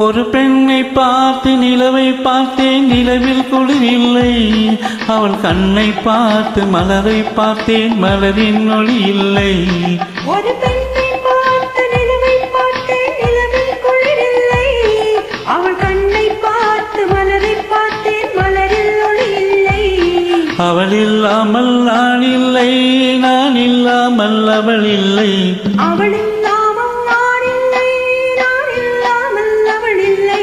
ஒரு பெண்ணை பார்த்து நிலவை பார்த்தேன், நிலவில் குளிரில்லை. அவள் கண்ணை பார்த்து மலரை பார்த்தேன், மலரின் ஒளி இல்லை. ஒரு பெண்ணை பார்த்து நிலவை பார்த்தேன், நிலவில் குளிரில்லை. அவள் கண்ணை பார்த்து மலரை பார்த்தேன், மலரில் ஒளி இல்லை. அவள் இல்லாமல் நான் இல்லை, நான் இல்லாமல் அவள் இல்லை. அவள் இல்லாமல் நான் இல்லை, நான் இல்லாமல் அவள் இல்லை.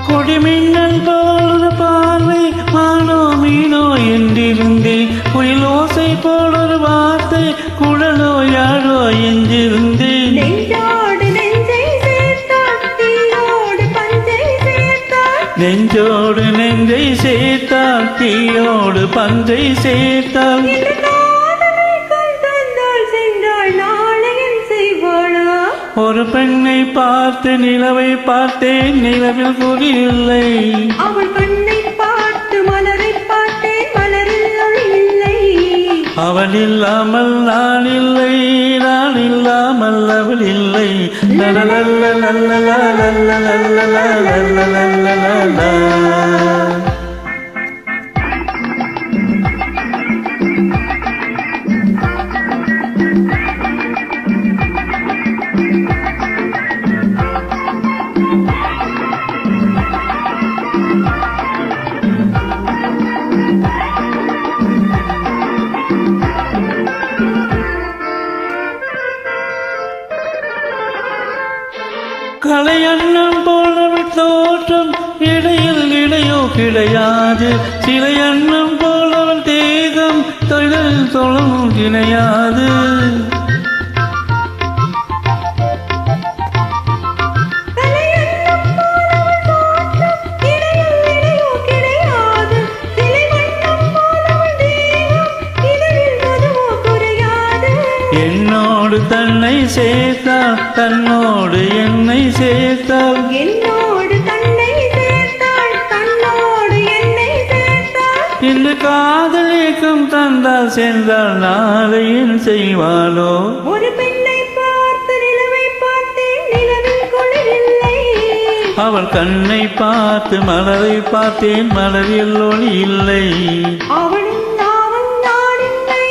கொடிமின்னல் போல பார்வை, மானோ மீனோ என்றிருந்தேன். குயிலோசை போலொரு வார்த்தை, குழலோ யாழோ என்றிருந்தேன். நெஞ்சோடு நெஞ்சை சேர்த்தாள், தீயோடு பஞ்சை சேர்த்தாள். நெஞ்சோடு நெஞ்சை சேர்த்தாள், தீயோடு பஞ்சை சேர்த்தாள். ஒரு பெண்ணை பார்த்து நிலவை பார்த்தேன், நிலவில் குளிரில்லை. அவள் கண்ணை பார்த்து மலரை பார்த்தேன், மலரில் ஒளி இல்லை. அவள் இல்லாமல் நான் இல்லை, நான் இல்லாமல் அவள் இல்லை. கலையன்னம் போலவள் தோற்றம், இடையில் இடையோ கிடையாது. சிலை அன்னம் போலவள் தேகம், தொழில் தொழும் கிடையாது. என்னோடு தன்னை சேர்த்தாள், தன்னோடு என்னை சேர்த்தாள். என்னோடு தன்னை சேர்த்தாள், தன்னோடு என்னை சேர்த்தாள். இன்று காதல் ஏக்கம் தந்தால் சென்றால் நாளை என் செய்வாளோ? ஒரு பெண்ணை பார்த்து நிலவை பார்த்தேன், நிலவில் குளிரில்லை. அவள் கண்ணை பார்த்து மலரை பார்த்தேன், மலரில் ஒளி இல்லை. அவள் இல்லாமல் நான் இல்லை,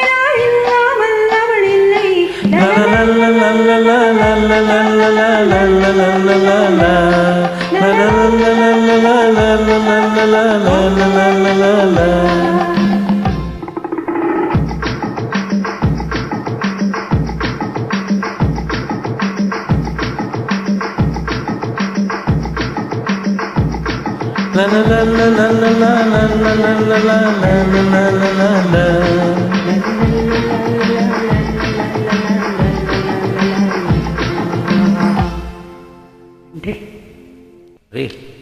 நான் இல்லாமல் அவள் இல்லை. Real.